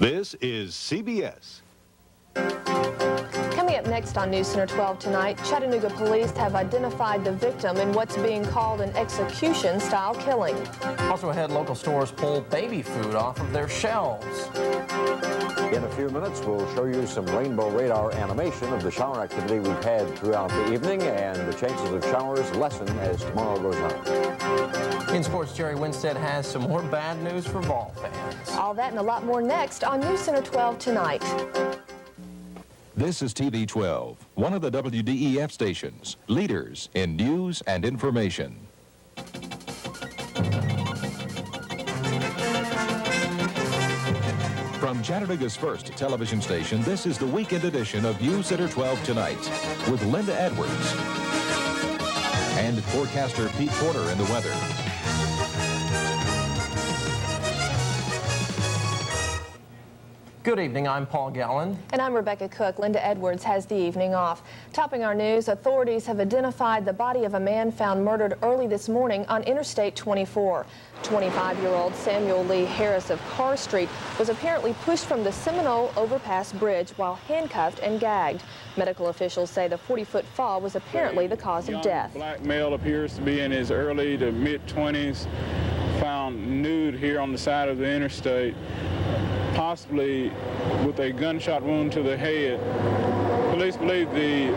This is CBS. Coming up next on News Center 12 tonight, Chattanooga police have identified the victim in what's being called an execution-style killing. Also ahead, local stores pull baby food off of their shelves. In a few minutes, we'll show you some rainbow radar animation of the shower activity we've had throughout the evening, and the chances of showers lessen as tomorrow goes on. In sports, Jerry Winstead has some more bad news for ball fans. All that and a lot more next on News Center 12 tonight. This is TV 12, one of the WDEF stations, leaders in news and information. From Chattanooga's first television station, this is the weekend edition of News Center 12 Tonight with Linda Edwards and forecaster Pete Porter in the weather. Good evening, I'm Paul Gallen. And I'm Rebecca Cook. Linda Edwards has the evening off. Topping our news, authorities have identified the body of a man found murdered early this morning on Interstate 24. 25-year-old Samuel Lee Harris of Carr Street was apparently pushed from the Seminole Overpass Bridge while handcuffed and gagged. Medical officials say the 40-foot fall was apparently the cause of death. Black male appears to be in his early to mid-20s, found nude here on the side of the interstate, possibly with a gunshot wound to the head. Police believe the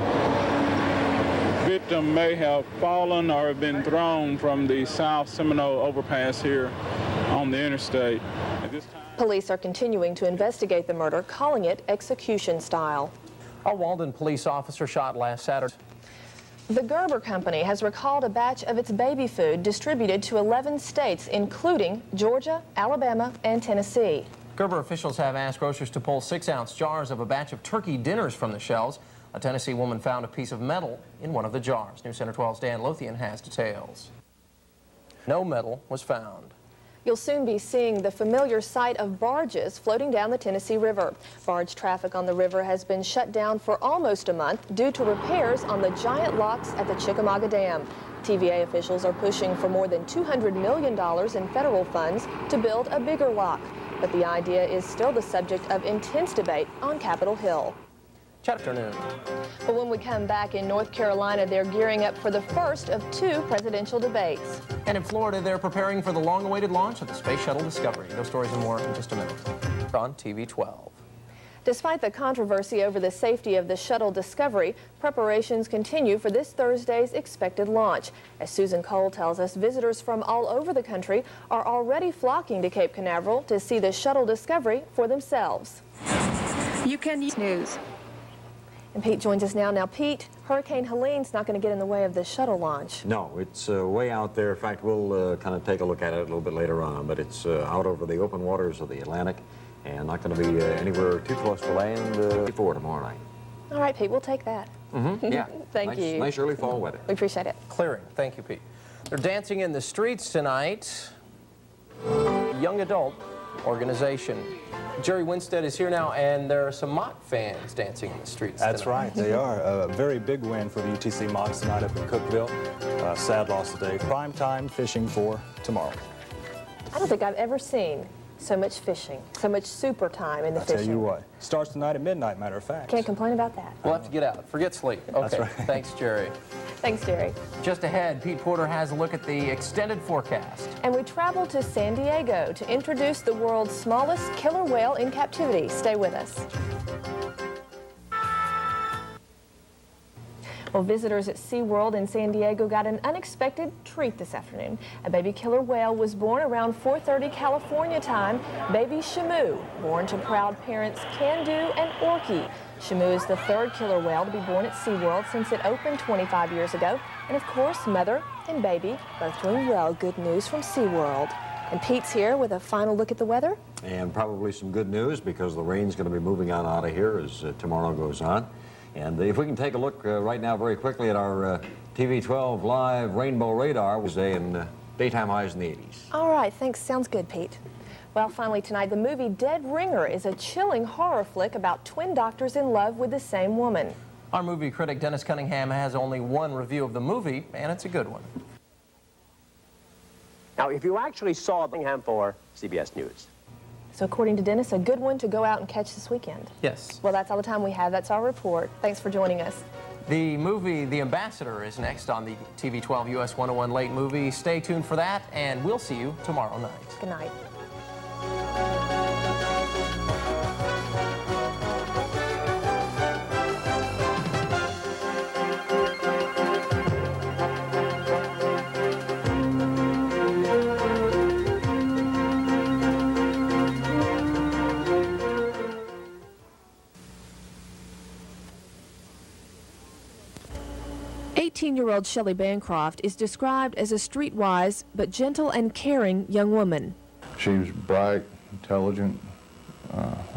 victim may have fallen or have been thrown from the South Seminole overpass here on the interstate. At this time, Police are continuing to investigate the murder, calling it execution style. A Walden police officer shot last Saturday. The Gerber Company has recalled a batch of its baby food distributed to 11 states, including Georgia, Alabama, and Tennessee. Gerber officials have asked grocers to pull 6-ounce jars of a batch of turkey dinners from the shelves. A Tennessee woman found a piece of metal in one of the jars. News Center 12's Dan Lothian has details. No metal was found. You'll soon be seeing the familiar sight of barges floating down the Tennessee River. Barge traffic on the river has been shut down for almost a month due to repairs on the giant locks at the Chickamauga Dam. TVA officials are pushing for more than $200 million in federal funds to build a bigger lock. But the idea is still the subject of intense debate on Capitol Hill. Afternoon. But when we come back in North Carolina, they're gearing up for the first of 2 presidential debates. And in Florida, they're preparing for the long-awaited launch of the Space Shuttle Discovery. Those stories and more in just a minute on TV 12. Despite the controversy over the safety of the shuttle Discovery, preparations continue for this Thursday's expected launch. As Susan Cole tells us, visitors from all over the country are already flocking to Cape Canaveral to see the shuttle Discovery for themselves. You can use news. And Pete joins us now. Now, Pete, Hurricane Helene's not going to get in the way of the shuttle launch. No, it's way out there. In fact, we'll kind of take a look at it a little bit later on, but it's out over the open waters of the Atlantic and not going to be anywhere too close to land before tomorrow night. All right, Pete, we'll take that. Yeah. Thank you. Nice early fall weather. We appreciate it. Clearing. Thank you, Pete. They're dancing in the streets tonight. Young adult organization. Jerry Winstead is here now, and there are some Mock fans dancing in the streets That's tonight. right, they are. A very big win for the UTC Mocs tonight up in Cookeville. Sad loss today. Prime time fishing for tomorrow. I don't think I've ever seen so much fishing, so much super time in the fishing. I'll tell you what, starts tonight at midnight, matter of fact. Can't complain about that. We'll have to get out. Forget sleep. Okay. That's right. Thanks, Jerry. Thanks, Jerry. Just ahead, Pete Porter has a look at the extended forecast. And we travel to San Diego to introduce the world's smallest killer whale in captivity. Stay with us. Well, visitors at SeaWorld in San Diego got an unexpected treat this afternoon. A baby killer whale was born around 4:30 California time. Baby Shamu, born to proud parents Candu and Orky. Shamu is the 3rd killer whale to be born at SeaWorld since it opened 25 years ago. And of course, mother and baby both doing well. Good news from SeaWorld. And Pete's here with a final look at the weather. And probably some good news because the rain's going to be moving on out of here as tomorrow goes on. And if we can take a look right now very quickly at our TV 12 live rainbow radar, we'll say in daytime highs in the 80s. All right, thanks. Sounds good, Pete. Well, finally tonight, the movie Dead Ringer is a chilling horror flick about twin doctors in love with the same woman. Our movie critic Dennis Cunningham has only one review of the movie, and it's a good one. Now, if you actually saw Cunningham for CBS News. So according to Dennis, a good one to go out and catch this weekend. Yes. Well, that's all the time we have. That's our report. Thanks for joining us. The movie The Ambassador is next on the TV 12 US 101 Late Movie. Stay tuned for that, and we'll see you tomorrow night. Good night. 18-year-old Shelley Bancroft is described as a streetwise but gentle and caring young woman. She was bright, intelligent,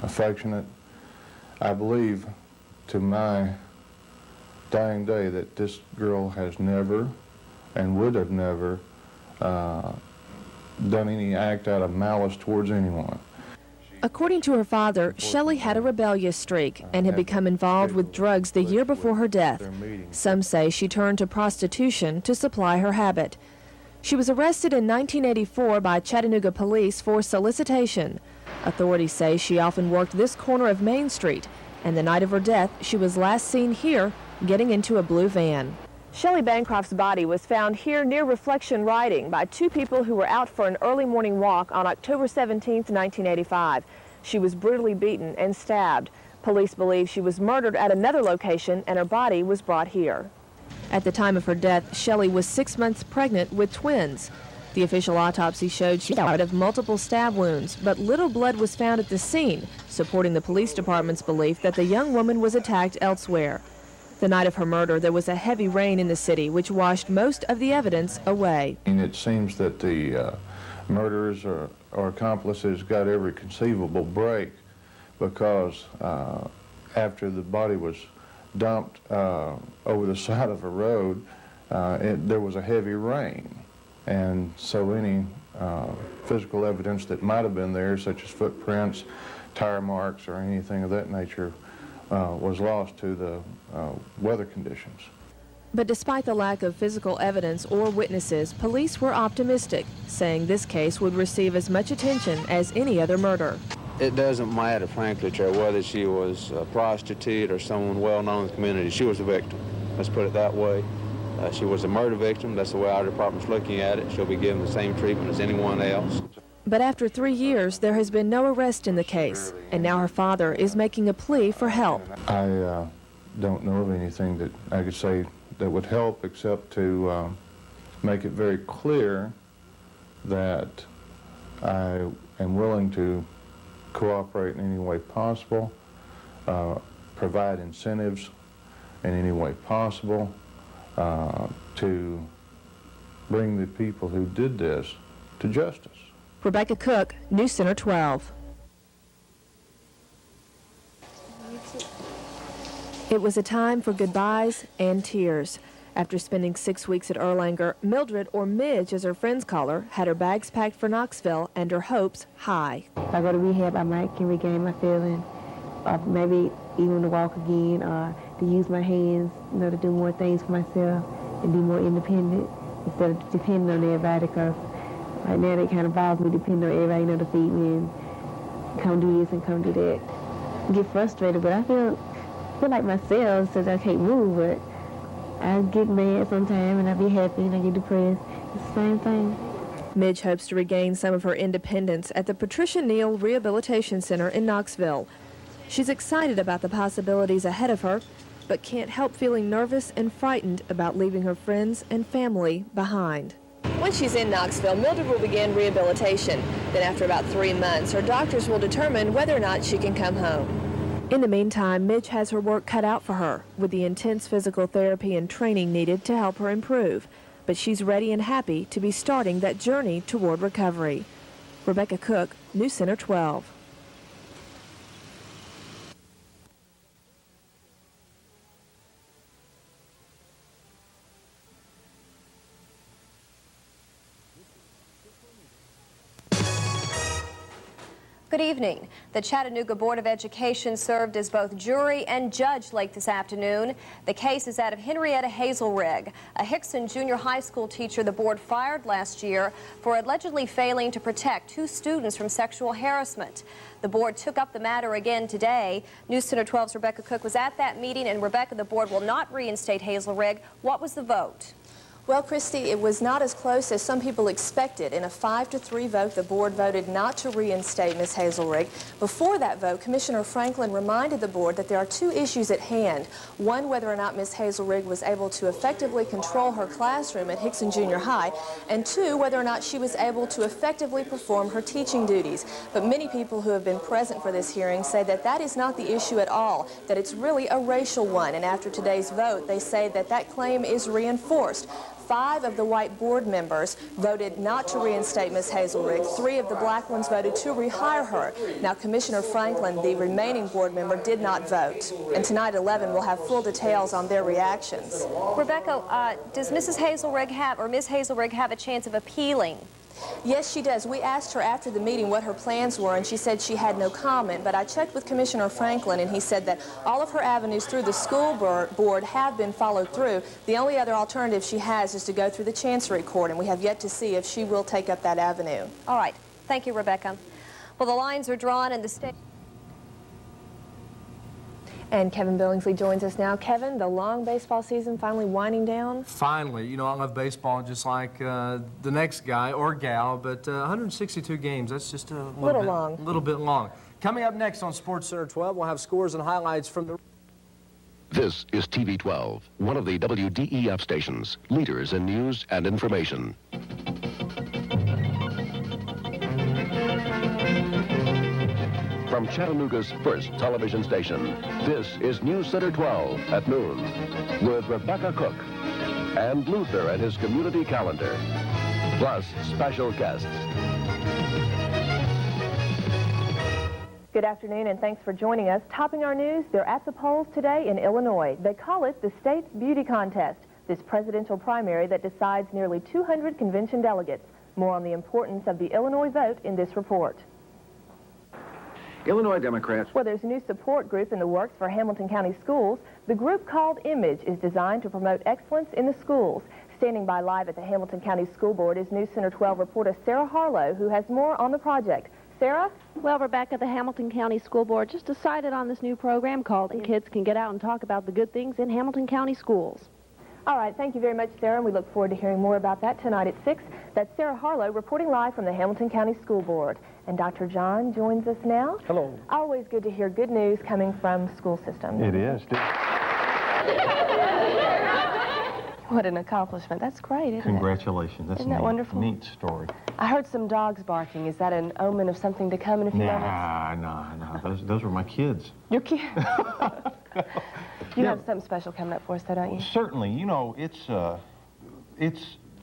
affectionate. I believe to my dying day that this girl has never and would have never done any act out of malice towards anyone. According to her father, Shelley had a rebellious streak and had become involved with drugs the year before her death. Some say she turned to prostitution to supply her habit. She was arrested in 1984 by Chattanooga police for solicitation. Authorities say she often worked this corner of Main Street, and the night of her death, she was last seen here getting into a blue van. Shelley Bancroft's body was found here near Reflection Riding by two people who were out for an early morning walk on October 17, 1985. She was brutally beaten and stabbed. Police believe she was murdered at another location and her body was brought here. At the time of her death, Shelley was 6 months pregnant with twins. The official autopsy showed she died of multiple stab wounds, but little blood was found at the scene, supporting the police department's belief that the young woman was attacked elsewhere. The night of her murder, there was a heavy rain in the city, which washed most of the evidence away. And it seems that the murderers or accomplices got every conceivable break because after the body was dumped over the side of a road, there was a heavy rain. And so any physical evidence that might have been there, such as footprints, tire marks, or anything of that nature, was lost to the weather conditions. But despite the lack of physical evidence or witnesses, police were optimistic, saying this case would receive as much attention as any other murder. It doesn't matter, frankly, to her, whether she was a prostitute or someone well-known in the community. She was a victim. Let's put it that way. She was a murder victim. That's the way our department's looking at it. She'll be given the same treatment as anyone else. But after 3 years, there has been no arrest in the case, and now her father is making a plea for help. I don't know of anything that I could say that would help except to make it very clear that I am willing to cooperate in any way possible, provide incentives in any way possible to bring the people who did this to justice. Rebecca Cook, News Center 12. It was a time for goodbyes and tears. After spending 6 weeks at Erlanger, Mildred, or Midge as her friends call her, had her bags packed for Knoxville and her hopes high. If I go to rehab, I might can regain my feeling, or maybe even to walk again, or to use my hands, to do more things for myself and be more independent instead of depending on everybody, because right now they kind of bothers me depending on everybody, to feed me and come do this and come do that. I get frustrated, but I feel like myself since I can't move, but I get mad sometimes and I be happy and I get depressed. It's the same thing. Midge hopes to regain some of her independence at the Patricia Neal Rehabilitation Center in Knoxville. She's excited about the possibilities ahead of her, but can't help feeling nervous and frightened about leaving her friends and family behind. Once she's in Knoxville, Mildred will begin rehabilitation. Then after about 3 months, her doctors will determine whether or not she can come home. In the meantime, Midge has her work cut out for her, with the intense physical therapy and training needed to help her improve. But she's ready and happy to be starting that journey toward recovery. Rebecca Cook, News Center 12. Good evening. The Chattanooga Board of Education served as both jury and judge late this afternoon. The case is that of Henrietta Hazelrig, a Hickson Junior High School teacher the board fired last year for allegedly failing to protect 2 students from sexual harassment. The board took up the matter again today. News Center 12's Rebecca Cook was at that meeting, and Rebecca, the board will not reinstate Hazelrig. What was the vote? Well, Christy, it was not as close as some people expected. In a 5-3 vote, the board voted not to reinstate Ms. Hazelrig. Before that vote, Commissioner Franklin reminded the board that there are 2 issues at hand. One, whether or not Ms. Hazelrig was able to effectively control her classroom at Hickson Junior High, and 2, whether or not she was able to effectively perform her teaching duties. But many people who have been present for this hearing say that that is not the issue at all, that it's really a racial one. And after today's vote, they say that that claim is reinforced. 5 of the white board members voted not to reinstate Ms. Hazelrig. 3 of the black ones voted to rehire her. Now, Commissioner Franklin, the remaining board member, did not vote. And tonight at 11, we'll have full details on their reactions. Rebecca, does Ms. Hazelrig have a chance of appealing? Yes, she does. We asked her after the meeting what her plans were, and she said she had no comment. But I checked with Commissioner Franklin, and he said that all of her avenues through the school board have been followed through. The only other alternative she has is to go through the Chancery Court, and we have yet to see if she will take up that avenue. All right. Thank you, Rebecca. Well, the lines are drawn in the state. And Kevin Billingsley joins us now. Kevin, the long baseball season finally winding down? Finally. You know, I love baseball just like the next guy or gal, but 162 games, that's just a little bit long. Coming up next on Sports Center 12, we'll have scores and highlights from the... This is TV 12, one of the WDEF stations, leaders in news and information. From Chattanooga's first television station, this is News Center 12 at noon with Rebecca Cook and Luther and his community calendar, plus special guests. Good afternoon, and thanks for joining us. Topping our news, they're at the polls today in Illinois. They call it the State's Beauty Contest, this presidential primary that decides nearly 200 convention delegates. More on the importance of the Illinois vote in this report. Illinois Democrats. Well, there's a new support group in the works for Hamilton County Schools. The group called Image is designed to promote excellence in the schools. Standing by live at the Hamilton County School Board is News Center 12 reporter Sarah Harlow, who has more on the project. Sarah? Well, Rebecca, the Hamilton County School Board just decided on this new program called Kids Can Get Out and Talk About the Good Things in Hamilton County Schools. All right, thank you very much, Sarah, and we look forward to hearing more about that tonight at 6. That's Sarah Harlow reporting live from the Hamilton County School Board. And Dr. John joins us now. Hello. Always good to hear good news coming from school systems. It is. What an accomplishment. That's great, isn't Congratulations. Isn't that wonderful? Neat story. I heard some dogs barking. Is that an omen of something to come in a few moments? Nah. Those were my kids. Your kids? You have something special coming up for us, though, don't you? Certainly. You know, it's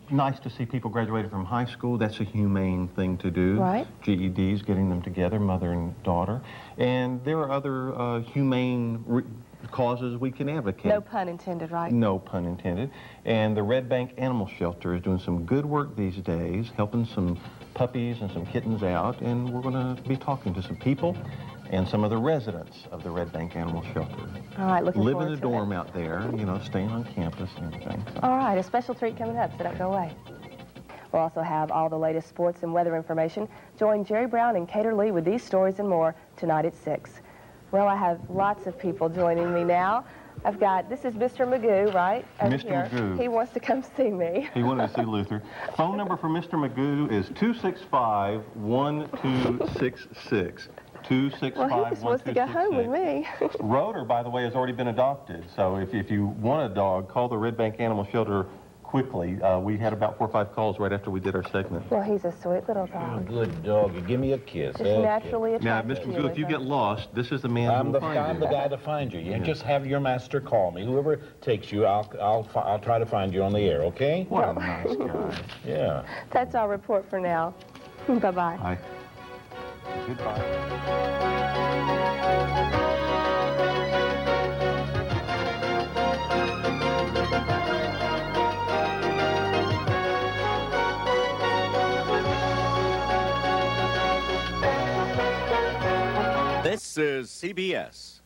nice to see people graduating from high school. That's a humane thing to do. Right. GEDs, getting them together, mother and daughter. And there are other humane causes we can advocate. No pun intended, right? No pun intended. And the Red Bank Animal Shelter is doing some good work these days, helping some puppies and some kittens out, and we're going to be talking to some people and some of the residents of the Red Bank Animal Shelter. All right, looking forward to it. Live in a dorm out there, you know, staying on campus and everything. So. All right, a special treat coming up, so don't go away. We'll also have all the latest sports and weather information. Join Jerry Brown and Cater Lee with these stories and more tonight at 6. Well, I have lots of people joining me now. This is Mr. Magoo, right? Over Mr. here. Magoo. He wants to come see me. He wanted to see Luther. Phone number for Mr. Magoo is 265-1266. 265-1266. Well, he was supposed to go home with me. Rotor, by the way, has already been adopted. So if you want a dog, call the Red Bank Animal Shelter quickly. We had about 4 or 5 calls right after we did our segment. Well, he's a sweet little dog. Good doggy. Give me a kiss. Just naturally attracted. Now, Mr. Magoo, if you get lost, this is the man who will find you. I'm the guy to find you. You just have your master call me. Whoever takes you, I'll try to find you on the air, okay? What a nice guy. Yeah. That's our report for now. Bye-bye. Bye. Goodbye. This is CBS.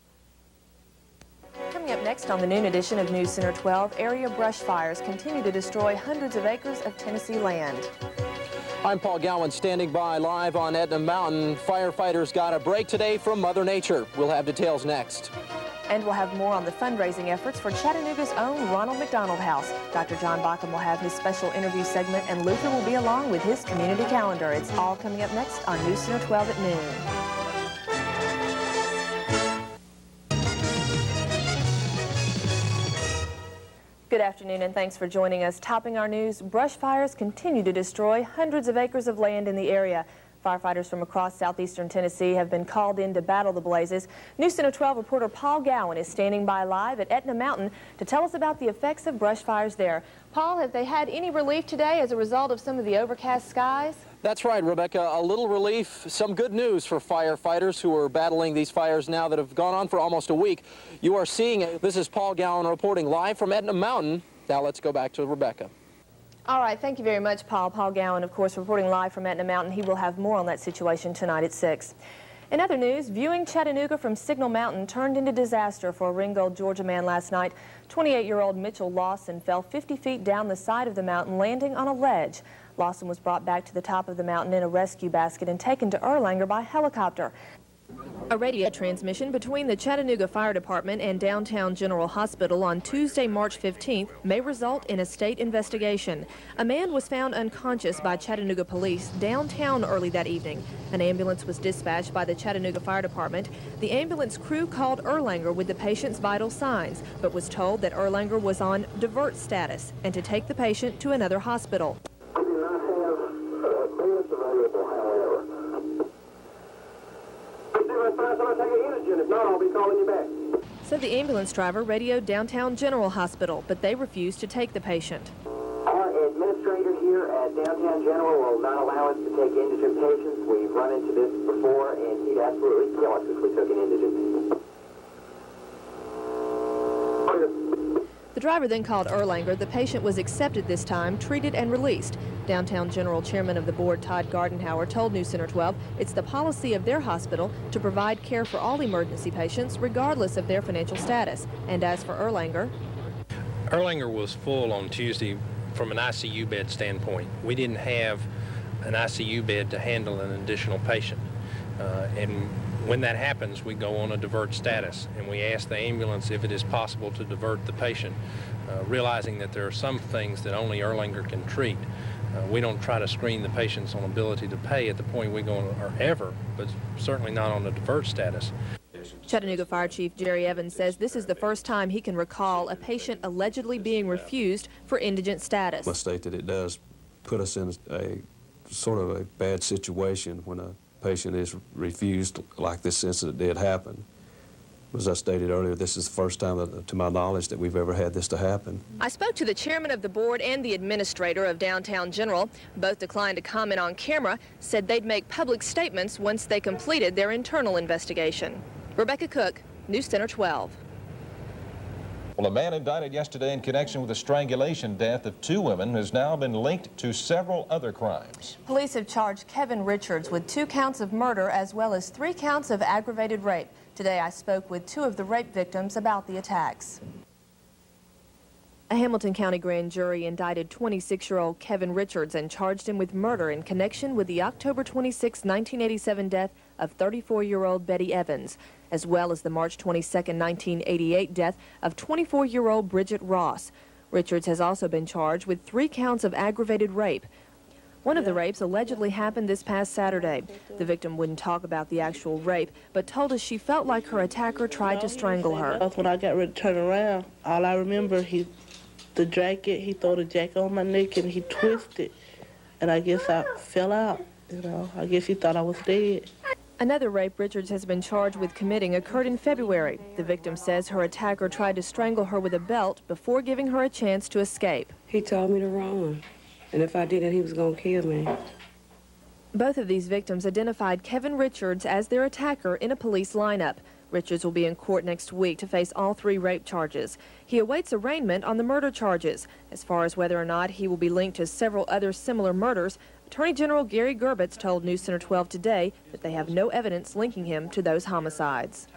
Coming up next on the noon edition of News Center 12, area brush fires continue to destroy hundreds of acres of Tennessee land. I'm Paul Gowan, standing by live on Etna Mountain. Firefighters got a break today from Mother Nature. We'll have details next. And we'll have more on the fundraising efforts for Chattanooga's own Ronald McDonald House. Dr. John Bockham will have his special interview segment, and Luther will be along with his community calendar. It's all coming up next on News Center 12 at noon. Good afternoon and thanks for joining us. Topping our news, brush fires continue to destroy hundreds of acres of land in the area. Firefighters from across southeastern Tennessee have been called in to battle the blazes. News Center 12 reporter Paul Gowan is standing by live at Etna Mountain to tell us about the effects of brush fires there. Paul, have they had any relief today as a result of some of the overcast skies? That's right, Rebecca. A little relief, some good news for firefighters who are battling these fires now that have gone on for almost a week. You are seeing it. This is Paul Gowan reporting live from Etna Mountain. Now let's go back to Rebecca. All right, thank you very much, Paul. Paul Gowan, of course, reporting live from Etna Mountain. He will have more on that situation tonight at 6. In other news, viewing Chattanooga from Signal Mountain turned into disaster for a Ringgold, Georgia man last night. 28-year-old Mitchell Lawson fell 50 feet down the side of the mountain, landing on a ledge. Lawson was brought back to the top of the mountain in a rescue basket and taken to Erlanger by helicopter. A radio transmission between the Chattanooga Fire Department and Downtown General Hospital on Tuesday, March 15th may result in a state investigation. A man was found unconscious by Chattanooga police downtown early that evening. An ambulance was dispatched by the Chattanooga Fire Department. The ambulance crew called Erlanger with the patient's vital signs, but was told that Erlanger was on divert status and to take the patient to another hospital. So the ambulance driver radioed Downtown General Hospital, but they refused to take the patient. Our administrator here at Downtown General will not allow us to take indigent patients. We've run into this before, and he'd absolutely kill us if we took an indigent. The driver then called Erlanger. The patient was accepted this time, treated, and released. Downtown General Chairman of the board, Todd Gardenhauer, told News Center 12 it's the policy of their hospital to provide care for all emergency patients, regardless of their financial status. And as for Erlanger was full on Tuesday from an ICU bed standpoint. We didn't have an ICU bed to handle an additional patient. And when that happens, we go on a divert status, and we ask the ambulance if it is possible to divert the patient, realizing that there are some things that only Erlanger can treat. We don't try to screen the patients on ability to pay at the point we go on, or ever, but certainly not on a divert status. Chattanooga Fire Chief Jerry Evans says this is the first time he can recall a patient allegedly being refused for indigent status. I state that it does put us in a sort of a bad situation when a patient is refused like this incident did happen. As I stated earlier, this is the first time, to my knowledge, that we've ever had this to happen. I spoke to the chairman of the board and the administrator of Downtown General. Both declined to comment on camera, said they'd make public statements once they completed their internal investigation. Rebecca Cook, News Center 12. Well, a man indicted yesterday in connection with the strangulation death of 2 women has now been linked to several other crimes. Police have charged Kevin Richards with 2 counts of murder as well as 3 counts of aggravated rape. Today I spoke with 2 of the rape victims about the attacks. A Hamilton County grand jury indicted 26-year-old Kevin Richards and charged him with murder in connection with the October 26, 1987 death of 34-year-old Betty Evans, as well as the March 22, 1988 death of 24-year-old Bridget Ross. Richards has also been charged with 3 counts of aggravated rape. One of the rapes allegedly happened this past Saturday. The victim wouldn't talk about the actual rape, but told us she felt like her attacker tried to strangle her. When I got ready to turn around, all I remember, he threw the jacket on my neck and he twisted. And I guess I fell out, you know. I guess he thought I was dead. Another rape Richards has been charged with committing occurred in February. The victim says her attacker tried to strangle her with a belt before giving her a chance to escape. He told me to run. And if I didn't, he was going to kill me. Both of these victims identified Kevin Richards as their attacker in a police lineup. Richards will be in court next week to face all 3 rape charges. He awaits arraignment on the murder charges. As far as whether or not he will be linked to several other similar murders, Attorney General Gary Gerbitz told News Center 12 today that they have no evidence linking him to those homicides.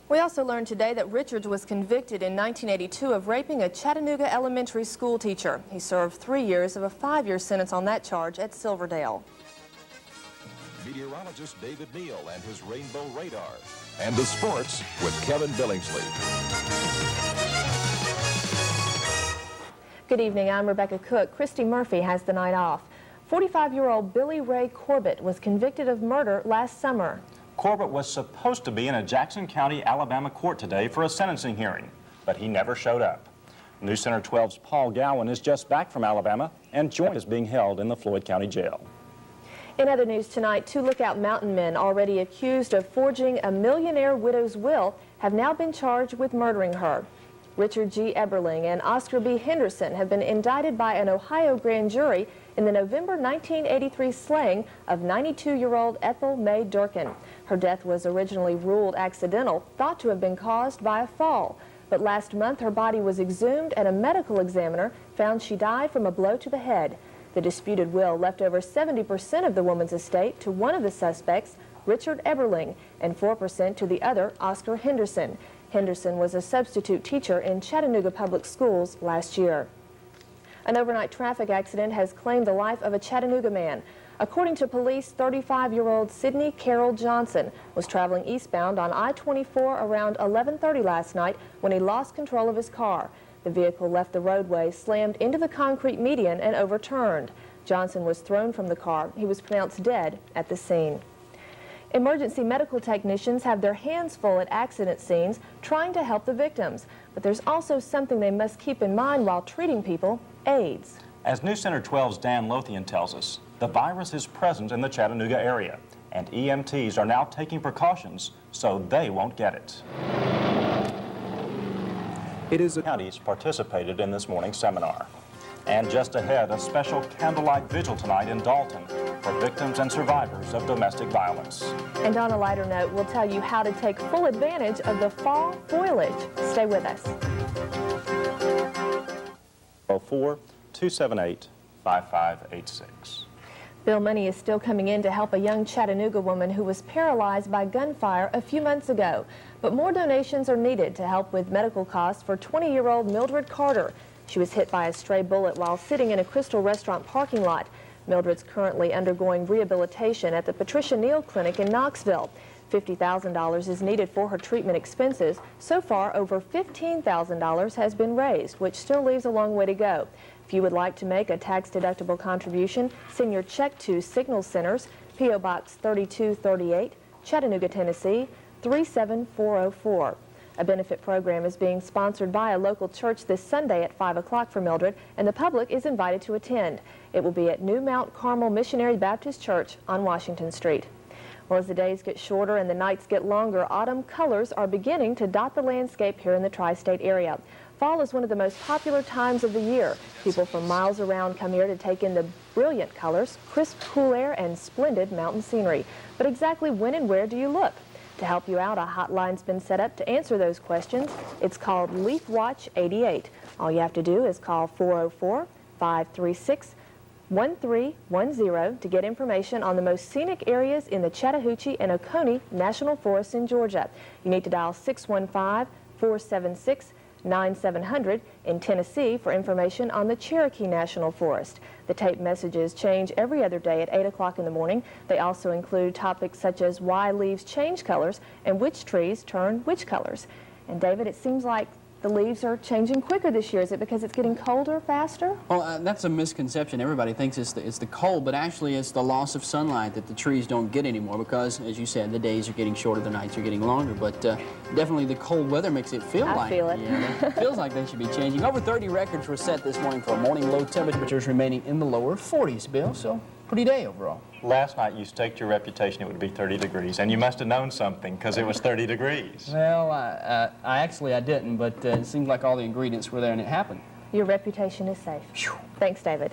We also learned today that Richards was convicted in 1982 of raping a Chattanooga elementary school teacher. He served 3 years of a 5-year sentence on that charge at Silverdale. Meteorologist David Neal and his Rainbow Radar. And the sports with Kevin Billingsley. Good evening, I'm Rebecca Cook. Christy Murphy has the night off. 45-year-old Billy Ray Corbett was convicted of murder last summer. Corbett was supposed to be in a Jackson County, Alabama court today for a sentencing hearing, but he never showed up. News Center 12's Paul Gowan is just back from Alabama, and Joint is being held in the Floyd County Jail. In other news tonight, 2 Lookout Mountain men already accused of forging a millionaire widow's will have now been charged with murdering her. Richard G. Eberling and Oscar B. Henderson have been indicted by an Ohio grand jury in the November 1983 slaying of 92-year-old Ethel Mae Durkin. Her death was originally ruled accidental, thought to have been caused by a fall. But last month, her body was exhumed and a medical examiner found she died from a blow to the head. The disputed will left over 70% of the woman's estate to one of the suspects, Richard Eberling, and 4% to the other, Oscar Henderson. Henderson was a substitute teacher in Chattanooga Public Schools last year. An overnight traffic accident has claimed the life of a Chattanooga man. According to police, 35-year-old Sidney Carroll Johnson was traveling eastbound on I-24 around 11:30 last night when he lost control of his car. The vehicle left the roadway, slammed into the concrete median, and overturned. Johnson was thrown from the car. He was pronounced dead at the scene. Emergency medical technicians have their hands full at accident scenes trying to help the victims. But there's also something they must keep in mind while treating people: AIDS. As News Center 12's Dan Lothian tells us, the virus is present in the Chattanooga area, and EMTs are now taking precautions so they won't get it. Counties participated in this morning's seminar. And just ahead, a special candlelight vigil tonight in Dalton for victims and survivors of domestic violence. And on a lighter note, we'll tell you how to take full advantage of the fall foliage. Stay with us. 4-278-5586. Bill money is still coming in to help a young Chattanooga woman who was paralyzed by gunfire a few months ago. But more donations are needed to help with medical costs for 20-year-old Mildred Carter. She was hit by a stray bullet while sitting in a Crystal restaurant parking lot. Mildred's currently undergoing rehabilitation at the Patricia Neal Clinic in Knoxville. $50,000 is needed for her treatment expenses. So far, over $15,000 has been raised, which still leaves a long way to go. If you would like to make a tax-deductible contribution, send your check to Signal Centers, P.O. Box 3238, Chattanooga, Tennessee, 37404. A benefit program is being sponsored by a local church this Sunday at 5 o'clock for Mildred, and the public is invited to attend. It will be at New Mount Carmel Missionary Baptist Church on Washington Street. Well, as the days get shorter and the nights get longer, autumn colors are beginning to dot the landscape here in the tri-state area. Fall is one of the most popular times of the year. People from miles around come here to take in the brilliant colors, crisp, cool air, and splendid mountain scenery. But exactly when and where do you look? To help you out, a hotline's been set up to answer those questions. It's called Leaf Watch 88. All you have to do is call 404-536-1310 to get information on the most scenic areas in the Chattahoochee and Oconee National Forests in Georgia. You need to dial 615-476-9700 in Tennessee for information on the Cherokee National Forest. The tape messages change every other day at 8 o'clock in the morning. They also include topics such as why leaves change colors and which trees turn which colors. And David, it seems like the leaves are changing quicker this year. Is it because it's getting colder faster? Well, that's a misconception. Everybody thinks it's the cold, but actually it's the loss of sunlight that the trees don't get anymore because, as you said, the days are getting shorter, the nights are getting longer. But definitely the cold weather makes it feel like... I feel it. Yeah, it feels like they should be changing. Over 30 records were set this morning for morning low temperatures remaining in the lower 40s, Bill. So, pretty day overall. Last night you staked your reputation it would be 30 degrees, and you must have known something because it was 30 degrees. Well, I didn't, but it seemed like all the ingredients were there and it happened. Your reputation is safe. Thanks, David.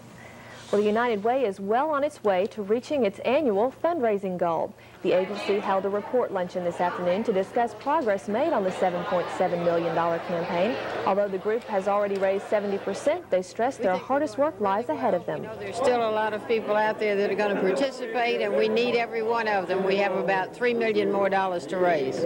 Well, the United Way is well on its way to reaching its annual fundraising goal. The agency held a report luncheon this afternoon to discuss progress made on the $7.7 million campaign. Although the group has already raised 70%, they stress their hardest work lies ahead of them. There's still a lot of people out there that are going to participate, and we need every one of them. We have about $3 million more to raise.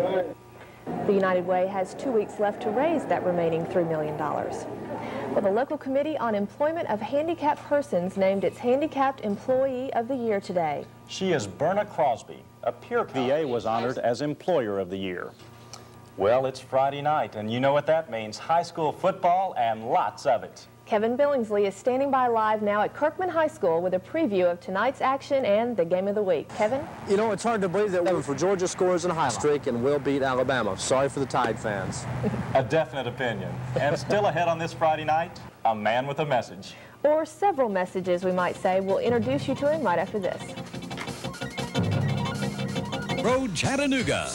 The United Way has 2 weeks left to raise that remaining $3 million. Well, the local committee on employment of handicapped persons named its Handicapped Employee of the Year today. She is Berna Crosby. A peer VA was honored as Employer of the Year. Well, it's Friday night, and you know what that means. High school football and lots of it. Kevin Billingsley is standing by live now at Kirkman High School with a preview of tonight's action and the game of the week. Kevin? You know, it's hard to believe that for Georgia scores in a high streak and will beat Alabama. Sorry for the Tide fans. A definite opinion. And still ahead on this Friday night, a man with a message. Or several messages, we might say. We'll introduce you to him right after this. Road Chattanooga.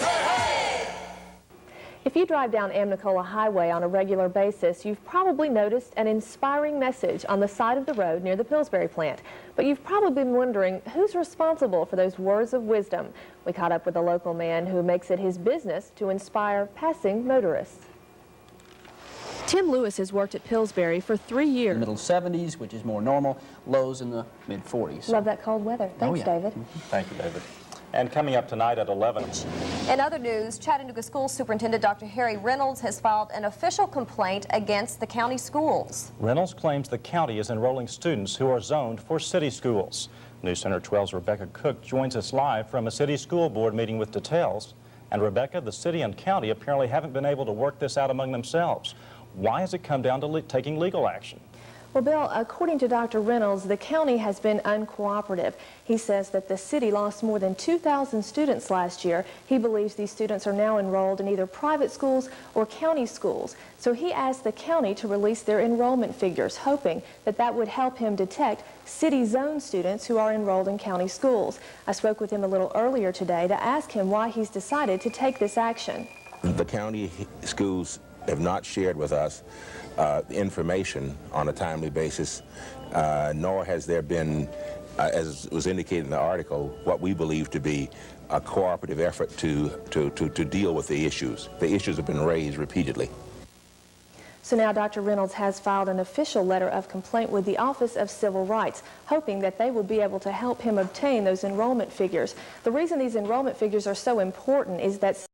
If you drive down Amnicola Highway on a regular basis, you've probably noticed an inspiring message on the side of the road near the Pillsbury plant. But you've probably been wondering who's responsible for those words of wisdom. We caught up with a local man who makes it his business to inspire passing motorists. Tim Lewis has worked at Pillsbury for 3 years. Middle 70s, which is more normal, lows in the mid 40s. Love that cold weather. Thanks, David. Thank you, David. And coming up tonight at 11. In other news, Chattanooga School Superintendent Dr. Harry Reynolds has filed an official complaint against the county schools. Reynolds claims the county is enrolling students who are zoned for city schools. News Center 12's Rebecca Cook joins us live from a city school board meeting with details. And Rebecca, the city and county apparently haven't been able to work this out among themselves. Why has it come down to taking legal action? Well, Bill, according to Dr. Reynolds, the county has been uncooperative. He says that the city lost more than 2,000 students last year. He believes these students are now enrolled in either private schools or county schools. So he asked the county to release their enrollment figures, hoping that that would help him detect city zone students who are enrolled in county schools. I spoke with him a little earlier today to ask him why he's decided to take this action. The county schools have not shared with us information on a timely basis, nor has there been, as was indicated in the article, what we believe to be a cooperative effort to deal with the issues. The issues have been raised repeatedly. So now Dr. Reynolds has filed an official letter of complaint with the Office of Civil Rights, hoping that they will be able to help him obtain those enrollment figures. The reason these enrollment figures are so important is that